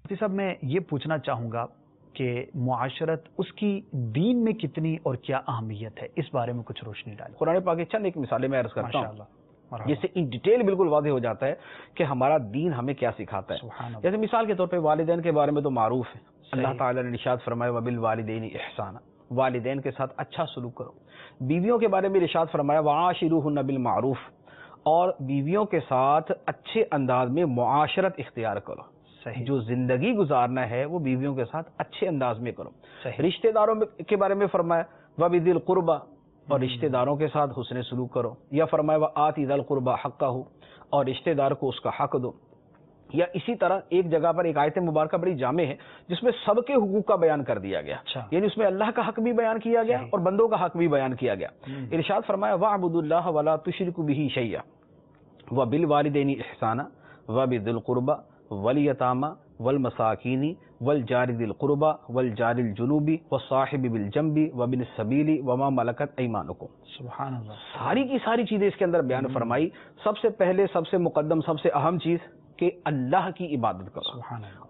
मुफ्ती साहब, मैं ये पूछना चाहूँगा कि मुआशरत उसकी दीन में कितनी और क्या अहमियत है, इस बारे में कुछ रोशनी डालें। कुरान पाक की चंद एक मिसालें मैं अर्ज करता हूँ, माशाअल्लाह, जिससे इन डिटेल बिल्कुल वाज़ेह हो जाता है कि हमारा दीन हमें क्या सिखाता है। जैसे मिसाल के तौर पे वालिदैन के बारे में तो मारूफ है, अल्लाह ताला ने इरशाद फरमाया वबिल वालिदैन इहसाना, वालिदैन के साथ अच्छा सलूक करो। बीवियों के बारे में इरशाद फरमाया वआशिरूहुन्ना बिल मारूफ, और बीवियों के साथ अच्छे अंदाज में मुआशरत इख्तियार करो। जो जिंदगी गुजारना है वो बीवियों के साथ अच्छे अंदाज में करो। रिश्तेदारों के बारे में फरमाया वबिदिल कुर्बा, और रिश्तेदारों के साथ हुस्न सलूक करो। या फरमाया व आति ज़िल कुर्बा हक़्क़हु, और रिश्तेदार को उसका हक दो। या इसी तरह एक जगह पर एक आयत मुबारक बड़ी जामे है जिसमें सबके हुकूक का बयान कर दिया गया, यानी उसमें अल्लाह का हक भी बयान किया गया और बंदों का हक भी बयान किया गया। इरशाद फरमाया वअबुदुल्लाह वला तुशरिकु बिही शैया व बिल वालिदैनि इहसाना व बिदिल कुर्बा वल यतामा वल मसाकीनी वल जारि दिल कुर्बा वल जारिल जुनूबी व साहिबि बिल जंबी व बिन सबीली व मा मलकत ऐमानुकुम। सुभान अल्लाह, सारी की सारी चीजें इसके अंदर बयान फरमाई। सबसे पहले, सबसे मुकद्दम, सबसे अहम चीज कि अल्लाह की इबादत करो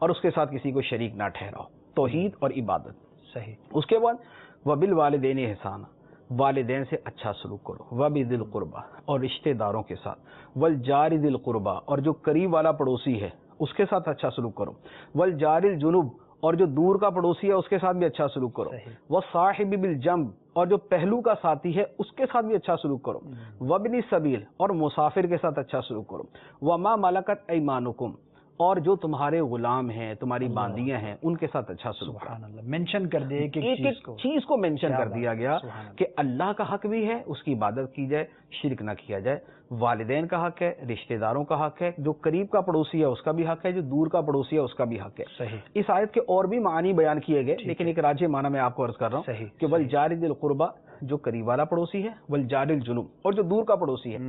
और उसके साथ किसी को शरीक ना ठहराओ, तौहीद और इबादत। सही। उसके बाद वबिल वालिदैन इहसाना, वालिदैन से अच्छा सलूक करो। वबिदिल कुर्बा, और रिश्तेदारों के साथ। वल जारि दिल कुर्बा, और जो करीब वाला पड़ोसी है उसके साथ अच्छा सलूक करो। वल जारिल जुनूब, और जो दूर का पड़ोसी है उसके साथ भी अच्छा सलूक करो। वह साहिबि बिल जंब, और जो पहलू का साथी है उसके साथ भी अच्छा सलूक करो। वबनी सबील, और मुसाफिर के साथ अच्छा सलूक करो। वमा मलकत ऐमानुकुम, और जो तुम्हारे गुलाम हैं, तुम्हारी बांदियां हैं, उनके साथ अच्छा सलूक करो। मेंशन कर दिए, एक एक चीज को मेंशन कर दिया गया कि अल्लाह का हक भी है, उसकी इबादत की जाए, शिरक ना किया जाए। वालिदैन का हक है, रिश्तेदारों का हक है, जो करीब का पड़ोसी है उसका भी हक है, जो दूर का पड़ोसी है उसका भी हक है। सही। इस आयत के और भी मानी बयान किए गए, लेकिन एक राज्य माना मैं आपको अर्ज कर रहा हूँ कि वल जारि दिल कुर्बा, जो करीब वाला पड़ोसी है, वल जारिल जुनूब, और जो दूर का पड़ोसी है,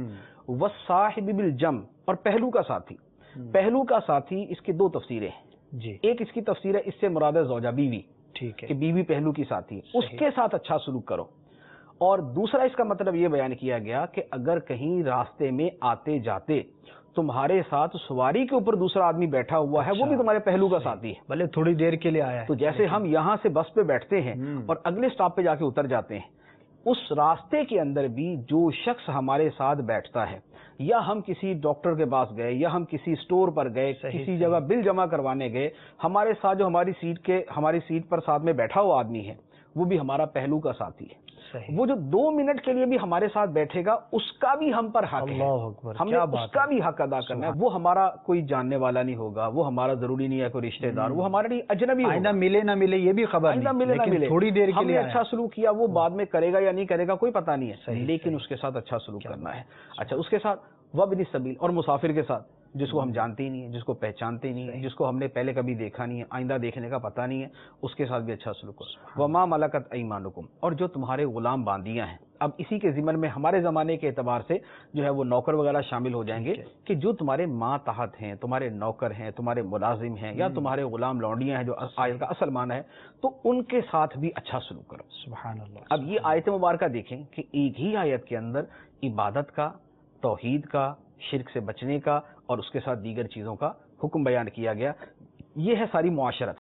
वस साहिबि बिल जंब, और पहलू का साथी। पहलू का साथी, इसकी दो तफसीरें हैं जी। एक इसकी तफसीर है, इससे मुराद है ज़ौजा, बीवी, ठीक है, कि बीवी पहलू की साथी, उसके साथ अच्छा सलूक करो। और दूसरा इसका मतलब ये बयान किया गया कि अगर कहीं रास्ते में आते जाते तुम्हारे साथ सवारी के ऊपर दूसरा आदमी बैठा हुआ है, वो भी तुम्हारे पहलू का साथी है, भले थोड़ी देर के लिए आया है। तो जैसे हम यहाँ से बस पे बैठते हैं और अगले स्टॉप पे जाके उतर जाते हैं, उस रास्ते के अंदर भी जो शख्स हमारे साथ बैठता है, या हम किसी डॉक्टर के पास गए, या हम किसी स्टोर पर गए, किसी जगह बिल जमा करवाने गए, हमारे साथ जो हमारी सीट पर साथ में बैठा हुआ आदमी है, वो भी हमारा पहलू का साथी है। वो जो 2 मिनट के लिए भी हमारे साथ बैठेगा, उसका भी हम पर हक है, हमने उसका भी हक अदा करना है। वो हमारा कोई जानने वाला नहीं होगा, वो हमारा जरूरी नहीं है कोई रिश्तेदार, वो हमारे लिए अजनबी होगा। मिले ना मिले ये भी खबर नहीं, मिले ना मिले, थोड़ी देर के लिए अच्छा सलूक किया, वो बाद में करेगा या नहीं करेगा कोई पता नहीं है, लेकिन उसके साथ अच्छा सलूक करना है। अच्छा, उसके साथ वबिनी सबील, और मुसाफिर के साथ, जिसको हम जानते ही नहीं है, जिसको पहचानते नहीं है, जिसको हमने पहले कभी देखा नहीं है, आइंदा देखने का पता नहीं है, उसके साथ भी अच्छा सलूक करो। वमा मलकत ऐमानुकुम, और जो तुम्हारे गुलाम बांदियां हैं। अब इसी के ज़िम्मन में हमारे ज़माने के एतबार से जो है वो नौकर वगैरह शामिल हो जाएंगे कि जो तुम्हारे मातहत हैं, तुम्हारे नौकर हैं, तुम्हारे मुलाजिम हैं, या तुम्हारे गुलाम लौंडियां हैं, जो आयत का असल माना है, तो उनके साथ भी अच्छा सलूक करो। सुभान अल्लाह। अब ये आयत मुबारक देखें कि एक ही आयत के अंदर इबादत का, तौहीद का, शिरक से बचने का और उसके साथ दीगर चीज़ों का हुक्म बयान किया गया। ये है सारी मुआशरत।